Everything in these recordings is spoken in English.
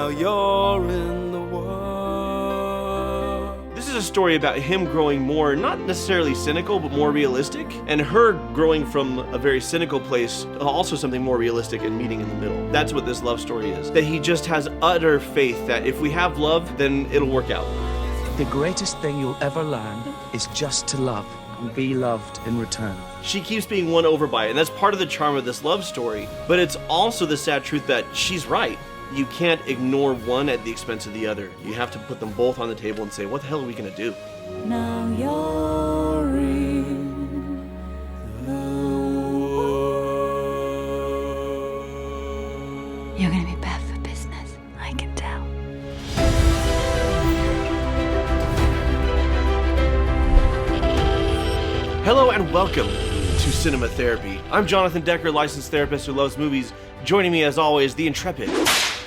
Now you're in the world. This is a story about him growing more, not necessarily cynical, but more realistic, and her growing from a very cynical place, also something more realistic and meeting in the middle. That's what this love story is. That he just has utter faith that if we have love, then it'll work out. The greatest thing you'll ever learn is just to love and be loved in return. She keeps being won over by it, and that's part of the charm of this love story, but it's also the sad truth that she's right. You can't ignore one at the expense of the other. You have to put them both on the table and say, what the hell are we gonna do? Now you're in the world. You're gonna be bad for business, I can tell. Hello and welcome to Cinema Therapy. I'm Jonathan Decker, licensed therapist who loves movies. Joining me as always, the intrepid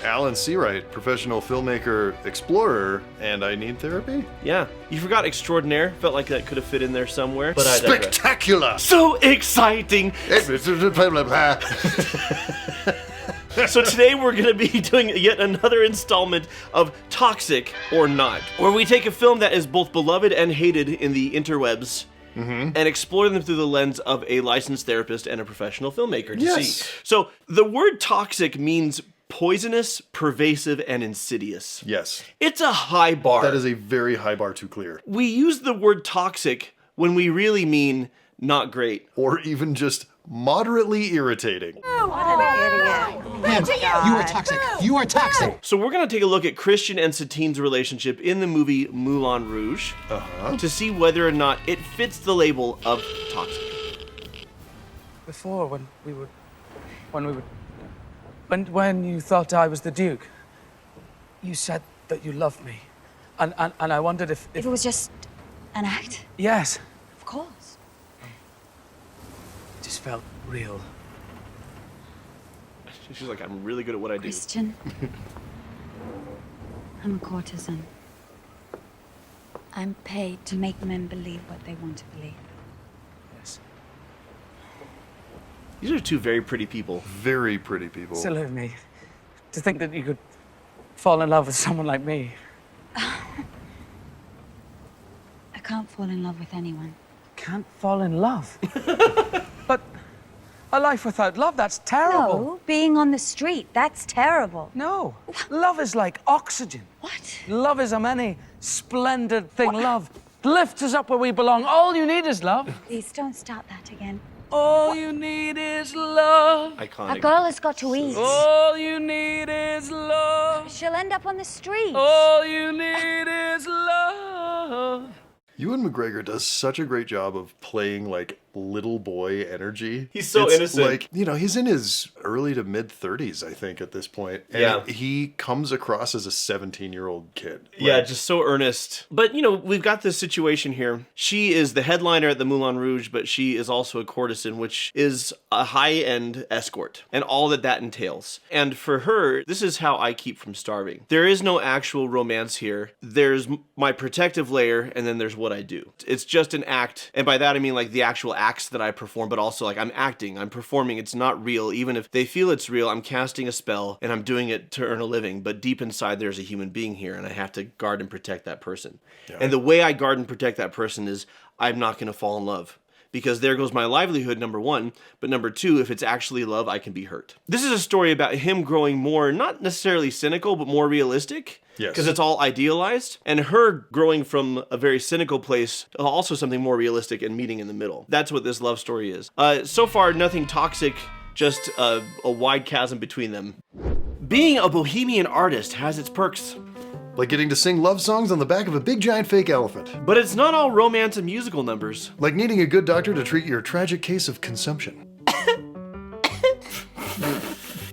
Alan Seawright, professional filmmaker, explorer, and I need therapy? Yeah, you forgot extraordinaire. Felt like that could have fit in there somewhere, but I digress. Spectacular! So exciting! So today we're going to be doing yet another installment of Toxic or Not, where we take a film that is both beloved and hated in the interwebs and explore them through the lens of a licensed therapist and a professional filmmaker to see. So the word toxic means poisonous, pervasive, and insidious. Yes. It's a high bar. That is a very high bar to clear. We use the word toxic when we really mean not great. Or even just moderately irritating. Man, you are toxic. You are toxic. So we're going to take a look at Christian and Satine's relationship in the movie Moulin Rouge to see whether or not it fits the label of toxic. Before, when you thought I was the Duke, you said that you loved me. And I wondered if... If it was just an act, Yes. of course. It just felt real. She's like, I'm really good at what I do. Christian, I'm a courtesan. I'm paid to make men believe what they want to believe. Yes. These are two very pretty people. Very pretty people. Silly of me. To think that you could fall in love with someone like me. I can't fall in love with anyone. Can't fall in love. But a life without love, that's terrible. No, being on the street, that's terrible. No. Love is like oxygen. What? Love is a many splendid thing. Love lifts us up where we belong. All you need is love. Please don't start that again. All you need is love. Iconic. A girl has got to eat. All you need is love. She'll end up on the street. All you need is love. Ewan McGregor does such a great job of playing like little boy energy. He's so innocent. Like, you know, he's in his early to mid 30s, I think, at this point. And Yeah. he comes across as a 17-year-old kid. Yeah, Like, just so earnest. But, you know, we've got this situation here. She is the headliner at the Moulin Rouge, but she is also a courtesan, which is a high-end escort, and all that that entails. And for her, this is how I keep from starving. There is no actual romance here. There's my protective layer, and then there's what I do. It's just an act, and by that I mean like the actual acts that I perform, but also like I'm acting, I'm performing. It's not real. Even if they feel it's real, I'm casting a spell, and I'm doing it to earn a living. But deep inside, there's a human being here, and I have to guard and protect that person. Yeah. And the way I guard and protect that person is I'm not going to fall in love. Because there goes my livelihood, number one. But number two, if it's actually love, I can be hurt. This is a story about him growing more, not necessarily cynical, but more realistic. Yes. Because it's all idealized. And her growing from a very cynical place, also something more realistic and meeting in the middle. That's what this love story is. So far, nothing toxic, just a wide chasm between them. Being a bohemian artist has its perks. like getting to sing love songs on the back of a big giant fake elephant. But it's not all romance and musical numbers. Like needing a good doctor to treat your tragic case of consumption.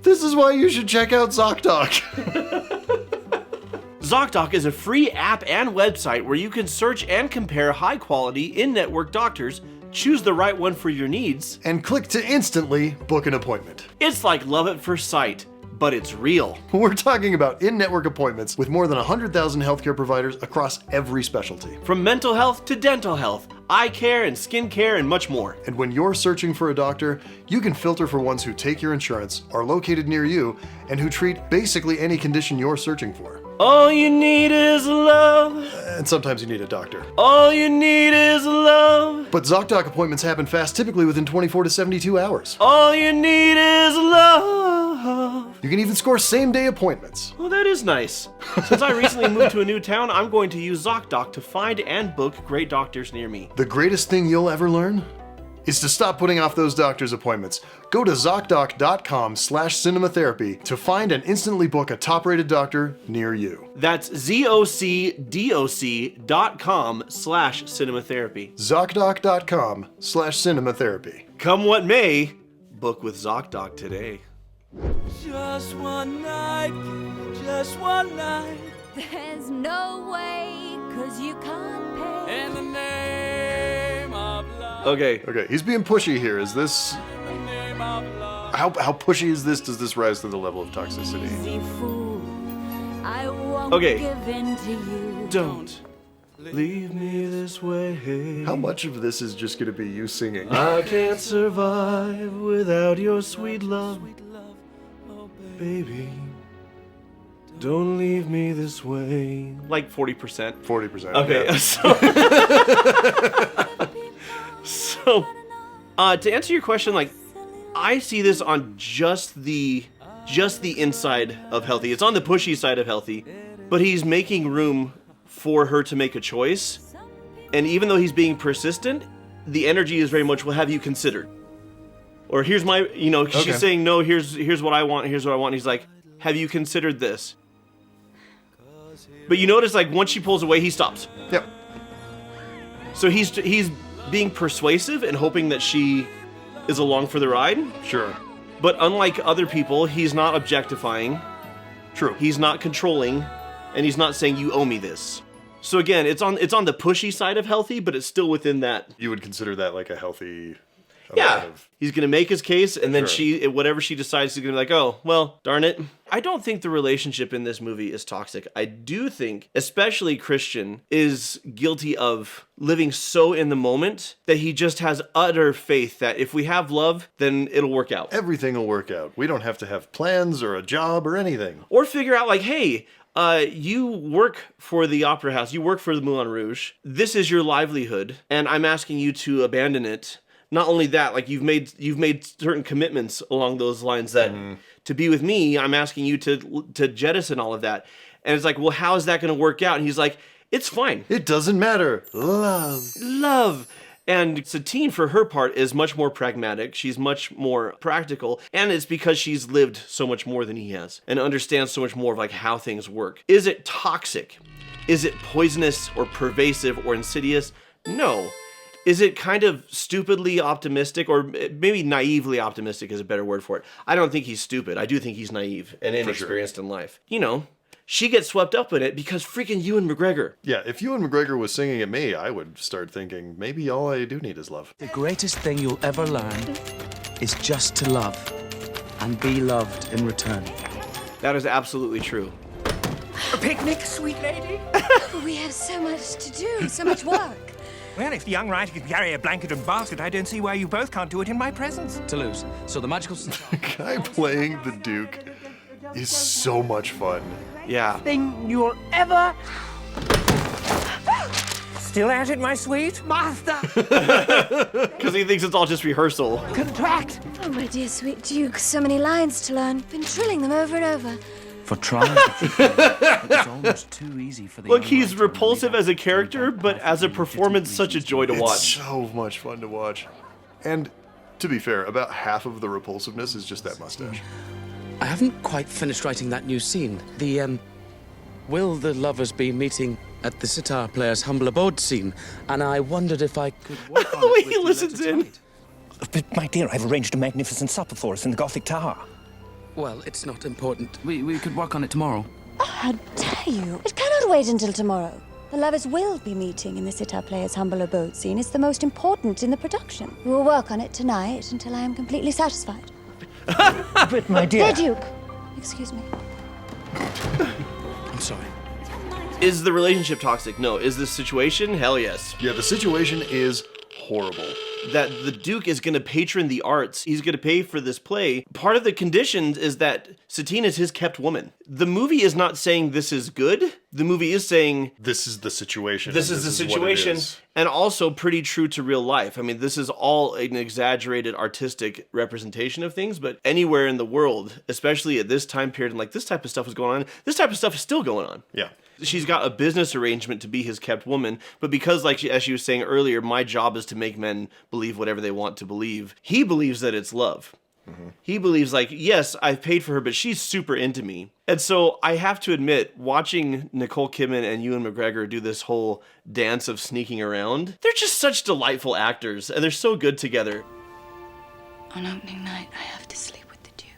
This is why you should check out ZocDoc. ZocDoc is a free app and website where you can search and compare high-quality in-network doctors, choose the right one for your needs, And click to instantly book an appointment. It's like love at first sight, but it's real. We're talking about in-network appointments with more than 100,000 healthcare providers across every specialty. From mental health to dental health, eye care and skin care and much more. And when you're searching for a doctor, you can filter for ones who take your insurance, are located near you, and who treat basically any condition you're searching for. All you need is love. And sometimes you need a doctor. All you need is love. But ZocDoc appointments happen fast, typically within 24 to 72 hours. All you need is love. You can even score same-day appointments. Well, that is nice. Since I recently moved to a new town, I'm going to use ZocDoc to find and book great doctors near me. The greatest thing you'll ever learn is to stop putting off those doctor's appointments. Go to ZocDoc.com/cinematherapy to find and instantly book a top-rated doctor near you. That's ZocDoc.com/cinematherapy. ZocDoc.com/cinematherapy. Come what may, book with ZocDoc today. Just one night, just one night. There's no way, 'cause you can't pay. In the name of love. Okay. Okay, he's being pushy here. Is this... In the name of love. How pushy is this? Does this rise to the level of toxicity? Easy fool, I won't Okay. give in to you. Don't leave me this way. How much of this is just gonna be you singing? I can't survive without your sweet love. Baby, don't leave me this way. Like 40%. 40%. Okay, yeah. so to answer your question, like, I see this on just the inside of Healthy. It's on the pushy side of Healthy, but he's making room for her to make a choice. And even though he's being persistent, the energy is very much, well, have you considered? Or here's my, Okay. she's saying, no, here's what I want, here's what I want. And he's like, have you considered this? But you notice, like, once she pulls away, he stops. Yep. So he's being persuasive and hoping that she is along for the ride. Sure. But unlike other people, he's not objectifying, True. he's not controlling, and he's not saying, you owe me this. So again, it's on the pushy side of Healthy, but it's still within that. You would consider that like a healthy Yeah, amount of... he's gonna make his case, and then Sure. whatever she decides, she's gonna be like, oh, well, darn it. I don't think the relationship in this movie is toxic. I do think, especially Christian, is guilty of living so in the moment that he just has utter faith that if we have love, then it'll work out. Everything will work out. We don't have to have plans or a job or anything. Or figure out, like, hey, you work for the Opera House, you work for the Moulin Rouge, this is your livelihood, and I'm asking you to abandon it. Not only that, like, you've made certain commitments along those lines that to be with me, I'm asking you to jettison all of that. And it's like, well, how is that going to work out? And he's like, it's fine. It doesn't matter. Love. And Satine, for her part, is much more pragmatic. She's much more practical. And it's because she's lived so much more than he has and understands so much more of, like, how things work. Is it toxic? Is it poisonous or pervasive or insidious? No. Is it kind of stupidly optimistic, or maybe naively optimistic is a better word for it? I don't think he's stupid. I do think he's naive and inexperienced in life. She gets swept up in it because freaking Ewan McGregor. Yeah, if Ewan McGregor was singing at me, I would start thinking, maybe all I do need is love. The greatest thing you'll ever learn is just to love and be loved in return. That is absolutely true. A picnic, sweet lady? We have so much to do, so much work. Well, if the young writer can carry a blanket and basket, I don't see why you both can't do it in my presence. Toulouse. So the magical... Guy playing the Duke is so much fun. Yeah. Thing you'll ever... Still at it, my sweet master? Because he thinks it's all just rehearsal. Contract! Oh, my dear sweet Duke, so many lines to learn. Been drilling them over and over. For trying it was almost too easy for the Look, young he's writer to repulsive read as a character, but as a performance, such a joy to It's watch. so much fun to watch. And to be fair, about half of the repulsiveness is just that mustache. I haven't quite finished writing that new scene. The, will the lovers be meeting at the sitar player's humble abode scene? And I wondered if I could work on The way it with he you listens later in. tonight. But, my dear, I've arranged a magnificent supper for us in the Gothic Tower. Well, it's not important. We could work on it tomorrow. Oh, how dare you? It cannot wait until tomorrow. The lovers will be meeting in the sitar player's humble abode scene. It's the most important in the production. We will work on it tonight until I am completely satisfied. But, my dear... Dear Duke, Excuse me. I'm sorry. Is the relationship toxic? No. Is this situation? Hell yes. Yeah, the situation is horrible. That the Duke is going to patron the arts. He's going to pay for this play. Part of the conditions is that Satine is his kept woman. The movie is not saying this is good. The movie is saying This is the situation. this and is the what it situation, is. and also pretty true to real life. I mean, this is all an exaggerated artistic representation of things, but anywhere in the world, especially at this time period, and like this type of stuff was going on, this type of stuff is still going on. Yeah. She's got a business arrangement to be his kept woman, but because, like as she was saying earlier, my job is to make men believe whatever they want to believe. He believes that it's love. He believes, like, yes, I've paid for her, but she's super into me. And so I have to admit, watching Nicole Kidman and Ewan McGregor do this whole dance of sneaking around, they're just such delightful actors, and they're so good together. On opening night, I have to sleep with the Duke.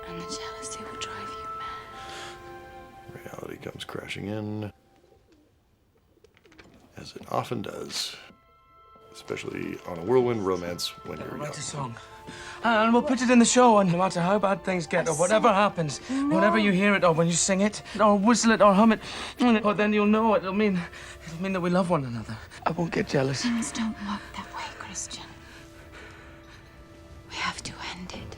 And the jealousy will drive you mad. Reality comes crashing in, as it often does. Especially on a whirlwind romance when you're young. Write a song. And we'll put it in the show, and no matter how bad things get, or whatever happens, whenever you hear it, or when you sing it, or whistle it, or hum it, or then you'll know it'll mean that we love one another. I won't get jealous. Things don't work that way, Christian. We have to end it.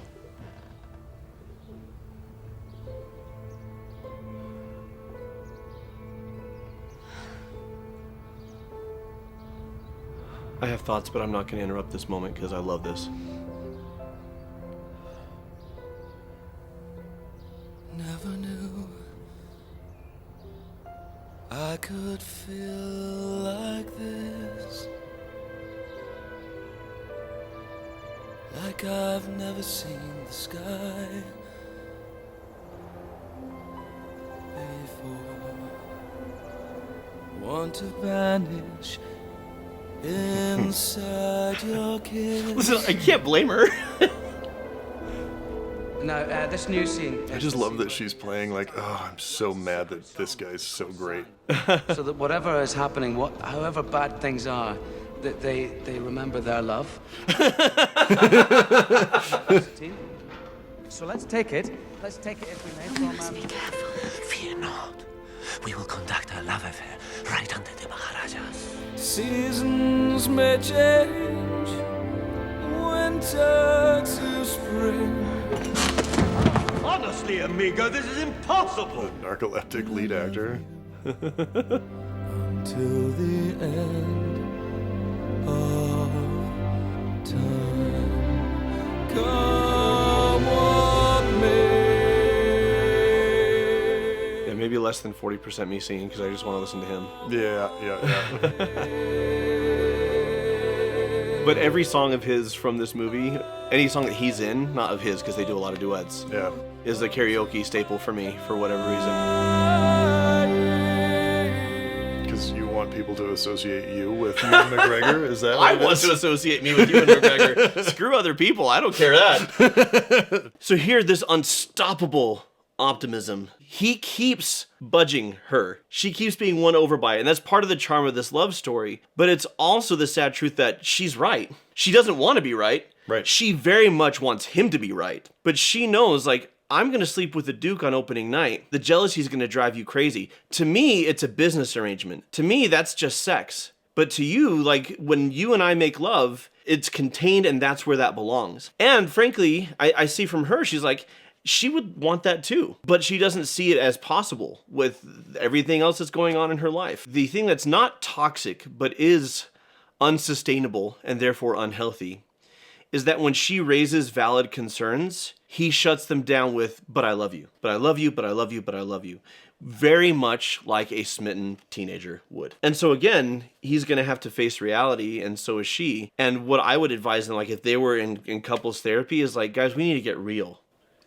I have thoughts, but I'm not going to interrupt this moment because I love this. Never knew I could feel like this. Like I've never seen the sky before. Want to vanish inside your kiss. Listen, I can't blame her. Now, this new scene. I just love that she's playing like, oh, I'm so mad that this guy's so great. So that whatever is happening, however bad things are, that they remember their love. So let's take it. Let's take it if we may from. Be careful. Fear not. We will conduct our love affair right under the Maharajas. Seasons may change, winter to spring. Honestly, amigo, this is impossible. The narcoleptic lead actor. Until the end of time. Come what may. Yeah, maybe less than 40% me singing because I just want to listen to him. Yeah. But every song of his from this movie, any song that he's in, not of his because they do a lot of duets, Yeah. is a karaoke staple for me for whatever reason. Because you want people to associate you with Ewan McGregor? Is that what I it want is? to associate me with Ewan McGregor. Screw other people. I don't care that. So here, this unstoppable optimism. He keeps budging her. She keeps being won over by it. And that's part of the charm of this love story. But it's also the sad truth that she's right. She doesn't want to be right. Right. She very much wants him to be right. But she knows, like, I'm going to sleep with the Duke on opening night. The jealousy is going to drive you crazy. To me, it's a business arrangement. To me, that's just sex. But to you, like, when you and I make love, it's contained and that's where that belongs. And frankly, I see from her, she's like, she would want that too. But she doesn't see it as possible with everything else that's going on in her life. The thing that's not toxic, but is unsustainable and therefore unhealthy, is that when she raises valid concerns, he shuts them down with, but I love you, but I love you, but I love you, but I love you. Very much like a smitten teenager would. And so again, he's going to have to face reality, and so is she. And what I would advise them, like if they were in couples therapy, is like, guys, we need to get real.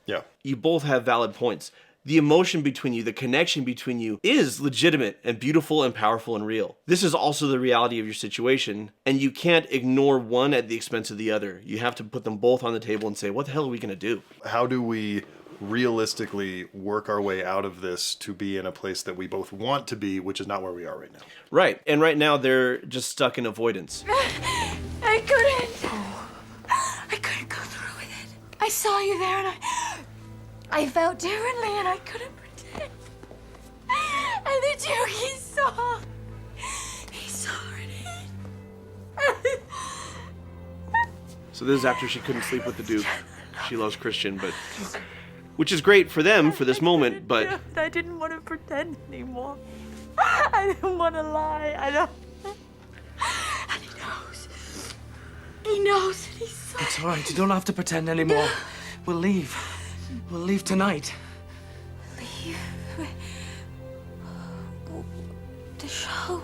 Yeah. You both have valid points. The emotion between you, the connection between you is legitimate and beautiful and powerful and real. This is also the reality of your situation, and you can't ignore one at the expense of the other. You have to put them both on the table and say, what the hell are we going to do? How do we realistically work our way out of this to be in a place that we both want to be, which is not where we are right now? Right. And right now they're just stuck in avoidance. I couldn't. I couldn't go through with it. I saw you there and I felt differently and I couldn't pretend. And the Duke, he saw it. So this is after she couldn't sleep with the Duke. She loves Christian, but which is great for them for this moment, but I didn't want to pretend anymore. I didn't want to lie. I don't. And he knows. He knows that he's so. It's all right. You don't have to pretend anymore. We'll leave. We'll leave tonight. Leave. The show.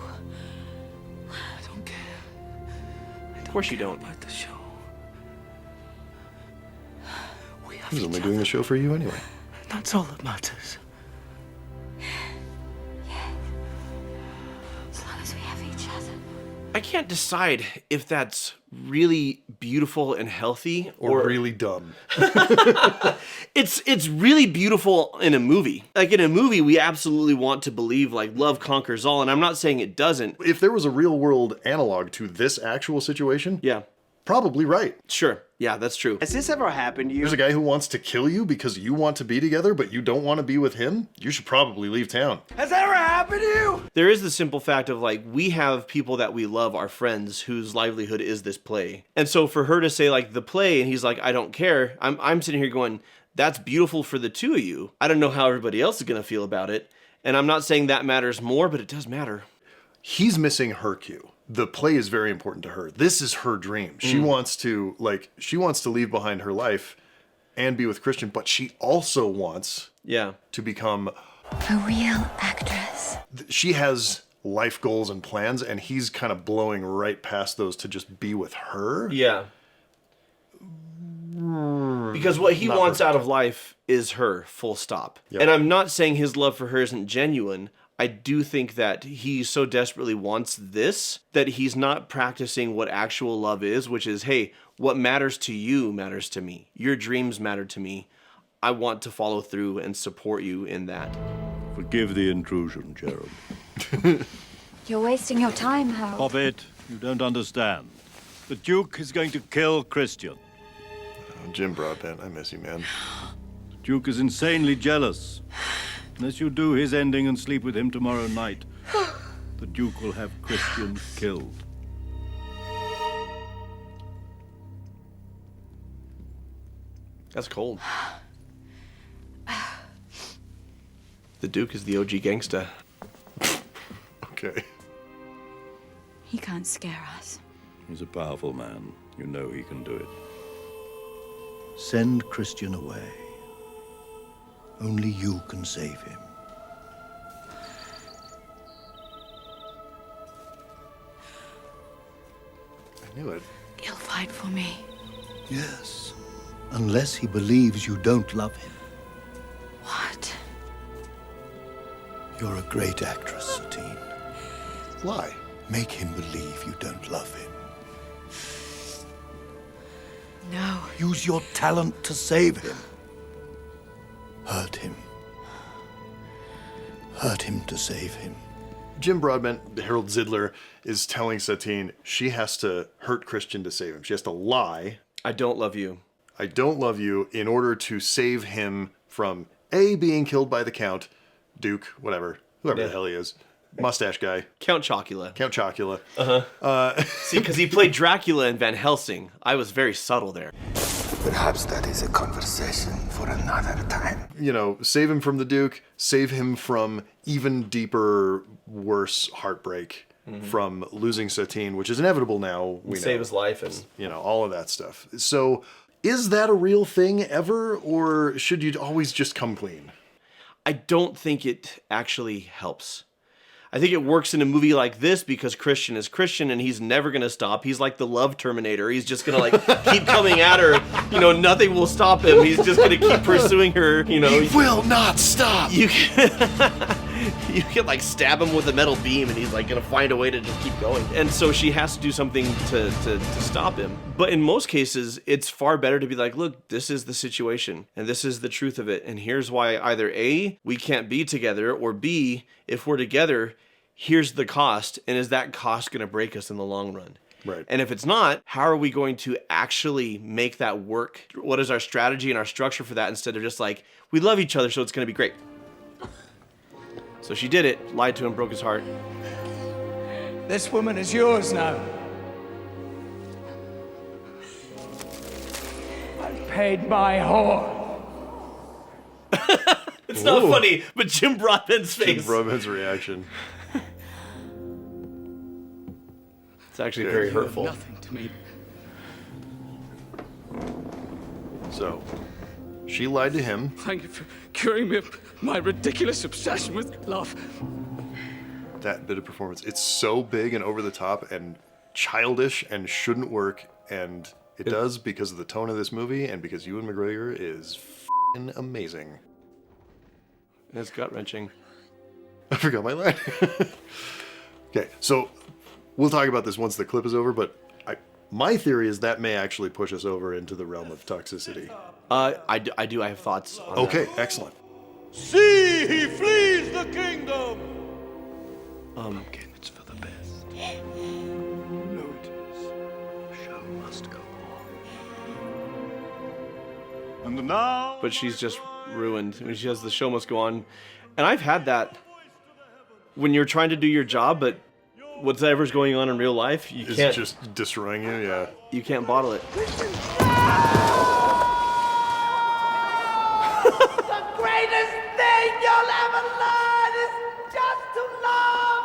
I don't care. of course you don't. About the show. We have He's each only other. doing the show for you anyway. That's all that matters. As long as we have each other. I can't decide if that's really beautiful and healthy Or really dumb. It's really beautiful in a movie. Like in a movie, we absolutely want to believe like love conquers all, and I'm not saying it doesn't. If there was a real world analog to this actual situation, Yeah, probably right. sure. Yeah, that's true. Has this ever happened to you? There's a guy who wants to kill you because you want to be together, but you don't want to be with him. You should probably leave town. Has that ever happened to you? There is the simple fact of like we have people that we love, our friends, whose livelihood is this play. And so for her to say like the play, and he's like, I don't care. I'm sitting here going, that's beautiful for the two of you. I don't know how everybody else is gonna feel about it. And I'm not saying that matters more, but it does matter. He's missing her cue. The play is very important to her. This is her dream. She wants to leave behind her life and be with Christian, but she also wants Yeah. to become A real actress. she has life goals and plans, and he's kind of blowing right past those to just be with her. Yeah. Because what he Not wants perfect. out of life is her, full stop. Yep. And I'm not saying his love for her isn't genuine. I do think that he so desperately wants this that he's not practicing what actual love is, which is, hey, what matters to you matters to me. Your dreams matter to me. I want to follow through and support you in that. Forgive the intrusion, Gerald. You're wasting your time, Harold. Of it, you don't understand. The Duke is going to kill Christian. Oh, Jim Broadbent, I miss you, man. The Duke is insanely jealous. Unless you do his ending and sleep with him tomorrow night, the Duke will have Christian killed. That's cold. The Duke is the OG gangsta. Okay. He can't scare us. He's a powerful man. You know he can do it. Send Christian away. Only you can save him. I knew it. He'll fight for me. Yes. Unless he believes you don't love him. What? You're a great actress, Satine. Lie. Make him believe you don't love him. No. Use your talent to save him. Hurt him. Hurt him to save him. Jim Broadbent, Harold Zidler, is telling Satine she has to hurt Christian to save him. She has to lie, I don't love you. I don't love you, in order to save him from A, being killed by the Count, Duke, whatever, whoever the hell he is, mustache guy, Count Chocula. Count Chocula. See, because he played Dracula in Van Helsing. I was very subtle there. Perhaps that is a conversation for another time. You know, save him from the Duke, save him from even deeper, worse heartbreak from losing Satine, which is inevitable now. We Save know. his life and You know, all of that stuff. So, is that a real thing ever, or should you always just come clean? I don't think it actually helps. I think it works in a movie like this because Christian is Christian and he's never going to stop. He's like the love Terminator. He's just going to like keep coming at her. You know, nothing will stop him. He's just going to keep pursuing her, you know. He will not stop! You can like stab him with a metal beam and he's like going to find a way to just keep going. And so she has to do something to stop him. But in most cases, it's far better to be like, look, this is the situation and this is the truth of it. And here's why either A, we can't be together, or B, if we're together, here's the cost. And is that cost going to break us in the long run? Right. And if it's not, how are we going to actually make that work? What is our strategy and our structure for that instead of just like, we love each other, so it's going to be great. So she did it, lied to him, broke his heart. This woman is yours now. I paid my whore. It's not funny, but Jim Broadbent's face. Jim Broadbent's reaction. It's actually very hurtful. Nothing to me. So, she lied to him. Thank you for curing me of my ridiculous obsession with love. That bit of performance, it's so big and over the top and childish and shouldn't work, and it does because of the tone of this movie and because Ewan McGregor is f***ing amazing. It's gut-wrenching. I forgot my line. Okay, so we'll talk about this once the clip is over, but my theory is that may actually push us over into the realm of toxicity. I do. I have thoughts on Okay, excellent. See, he flees the kingdom. Okay, it's for the best. No, it is. The show must go on. And now... But she's just ruined. I mean, she has the show must go on. And I've had that when you're trying to do your job, but whatever's going on in real life, you Is can't... just destroying you, yeah. You can't bottle it. The greatest thing you'll ever learn is just to love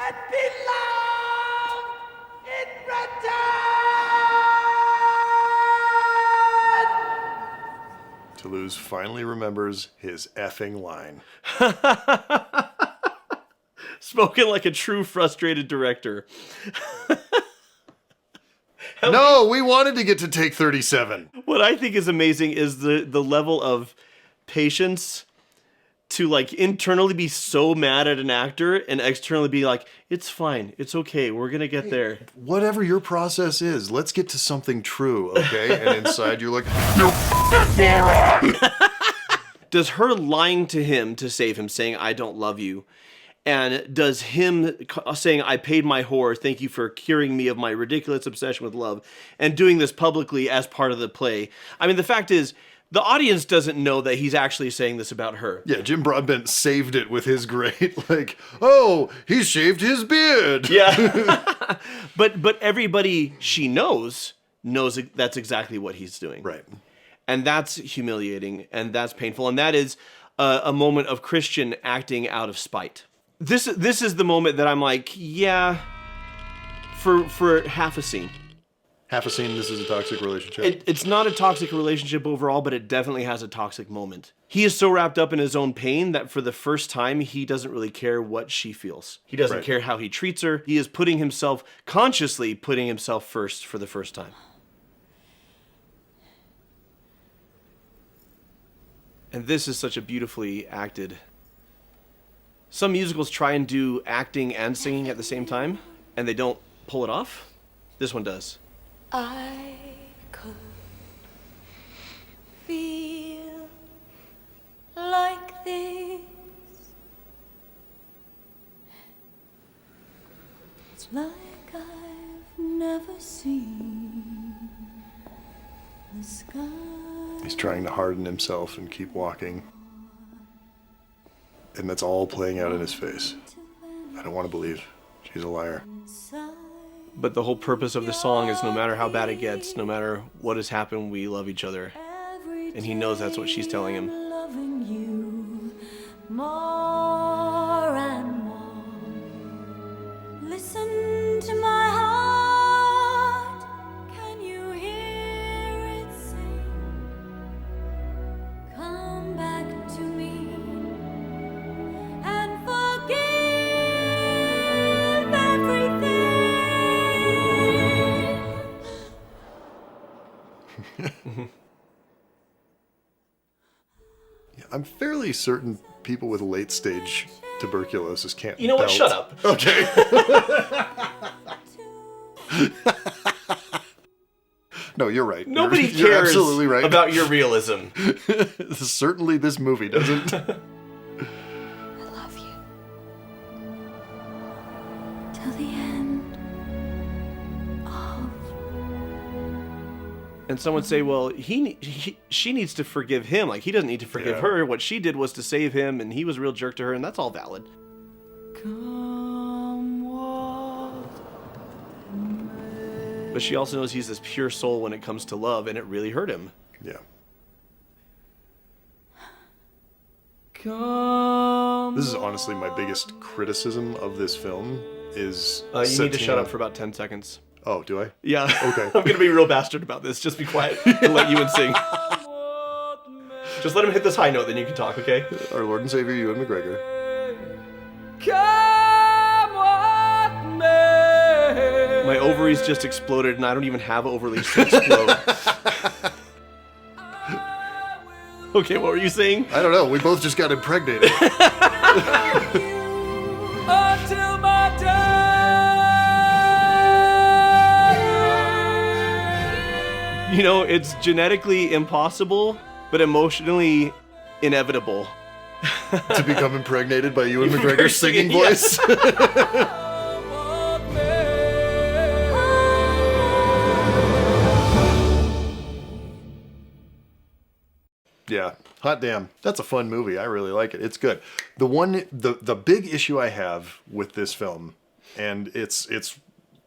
and be loved in return. Toulouse finally remembers his effing line. Spoken like a true frustrated director. No, we wanted to get to take 37. What I think is amazing is the level of patience to like internally be so mad at an actor and externally be like, it's fine, it's okay, we're gonna get there. Whatever your process is, let's get to something true, okay? And inside you're like, Does her lying to him to save him, saying, I don't love you, and does him saying, I paid my whore, thank you for curing me of my ridiculous obsession with love, and doing this publicly as part of the play. I mean, the fact is, the audience doesn't know that he's actually saying this about her. yeah, Jim Broadbent saved it with his great, like, oh, he shaved his beard. Yeah. But everybody she knows that's exactly what he's doing. Right. And that's humiliating, and that's painful, and that is a moment of Christian acting out of spite. This is the moment that I'm like, yeah, for half a scene. Half a scene, this is a toxic relationship. It's not a toxic relationship overall, but it definitely has a toxic moment. He is so wrapped up in his own pain that for the first time, he doesn't really care what she feels. He doesn't care how he treats her. He is consciously putting himself first for the first time. And this is such a beautifully acted. Some musicals try and do acting and singing at the same time, and they don't pull it off. This one does. I could feel like this. It's like I've never seen the sky. He's trying to harden himself and keep walking. And that's all playing out in his face. I don't want to believe she's a liar. But the whole purpose of the song is no matter how bad it gets, no matter what has happened, we love each other. And he knows that's what she's telling him. Loving you more and more. Listen to my heart. Can you hear it sing? Come back to me and forgive everything. I'm fairly certain people with late stage tuberculosis can't You know what? belt. Shut up. Okay. No, you're right. Nobody You're cares absolutely right. about your realism. Certainly this movie doesn't. I love you. Till the end of And some would say, well, she needs to forgive him. Like, he doesn't need to forgive Yeah. her. What she did was to save him, and he was a real jerk to her, and that's all valid. But she also knows he's this pure soul when it comes to love, and it really hurt him. Yeah. This is honestly my biggest criticism of this film is You need to Satine. shut up for about 10 seconds. Oh, do I? Yeah. Okay. I'm going to be a real bastard about this. Just be quiet and let Ewan sing. Just let him hit this high note, then you can talk, okay? Our Lord and Savior, Ewan McGregor. Come what may. My ovaries just exploded, and I don't even have ovaries to explode. Okay, what were you saying? I don't know. We both just got impregnated. Until my day. You know, it's genetically impossible, but emotionally inevitable. To become impregnated by Ewan McGregor's singing voice. Yeah, hot damn. That's a fun movie. I really like it. It's good. The big issue I have with this film, and it's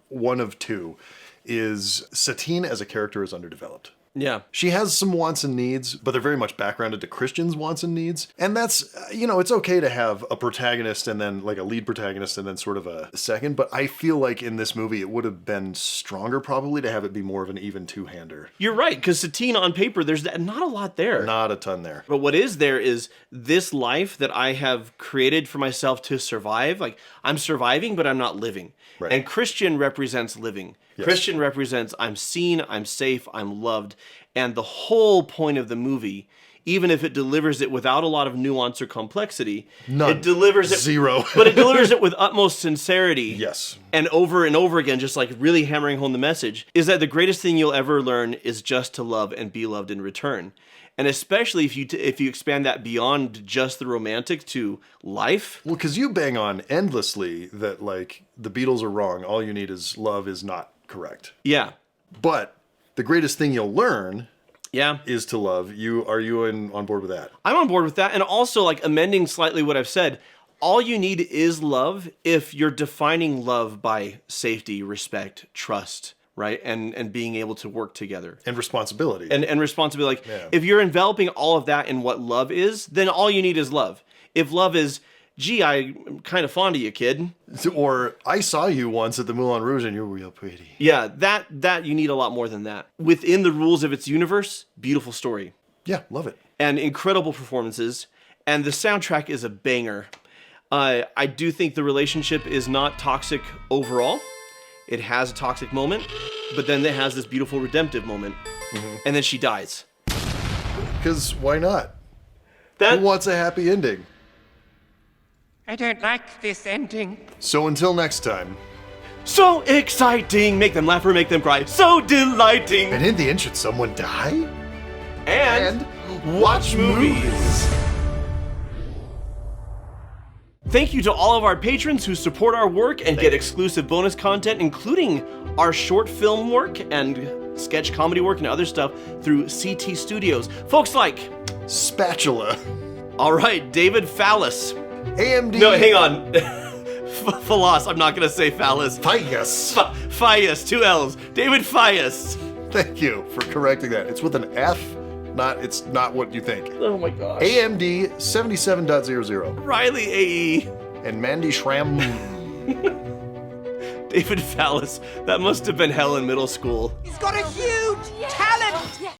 one of two, is Satine as a character is underdeveloped. Yeah. She has some wants and needs, but they're very much backgrounded to Christian's wants and needs. And that's, it's okay to have a protagonist and then like a lead protagonist and then sort of a second. But I feel like in this movie, it would have been stronger probably to have it be more of an even two-hander. You're right, because Satine on paper, there's not a lot there. Not a ton there. But what is there is this life that I have created for myself to survive. Like, I'm surviving, but I'm not living. Right. And Christian represents living. Yes. Christian represents I'm seen, I'm safe, I'm loved. And the whole point of the movie, even if it delivers it without a lot of nuance or complexity, None. it delivers it Zero. but it delivers it with utmost sincerity. Yes. And over again, just like really hammering home the message, is that the greatest thing you'll ever learn is just to love and be loved in return. And especially if you expand that beyond just the romantic to life. Well, because you bang on endlessly that, like, the Beatles are wrong. All you need is love is not correct. Yeah. But the greatest thing you'll learn Yeah. is to love. Are you on board with that? I'm on board with that. And also, like, amending slightly what I've said, all you need is love if you're defining love by safety, respect, trust, right? And being able to work together. And responsibility. And responsibility. Like, Yeah. if you're enveloping all of that in what love is, then all you need is love. If love is, gee, I'm kind of fond of you, kid. Or, I saw you once at the Moulin Rouge and you're real pretty. Yeah, that you need a lot more than that. Within the rules of its universe, beautiful story. Yeah, love it. And incredible performances. And the soundtrack is a banger. I do think the relationship is not toxic overall. It has a toxic moment, but then it has this beautiful redemptive moment. Mm-hmm. And then she dies. Because why not? That Who wants a happy ending? I don't like this ending. So until next time. So exciting! Make them laugh or make them cry. So delighting! And in the end, should someone die? And watch movies! Thank you to all of our patrons who support our work and get exclusive bonus content, including our short film work and sketch comedy work and other stuff through CT Studios. Folks like Spatula. All right, David Phallus. AMD. No, hang on. Phallus. I'm not gonna say Phallus. Fias. Fias. 2 L's. David Fias. Thank you for correcting that. It's with an F. It's not what you think. Oh my gosh. AMD 77.00. Riley AE. And Mandy Schramm. David Phallus. That must have been hell in middle school. He's got a huge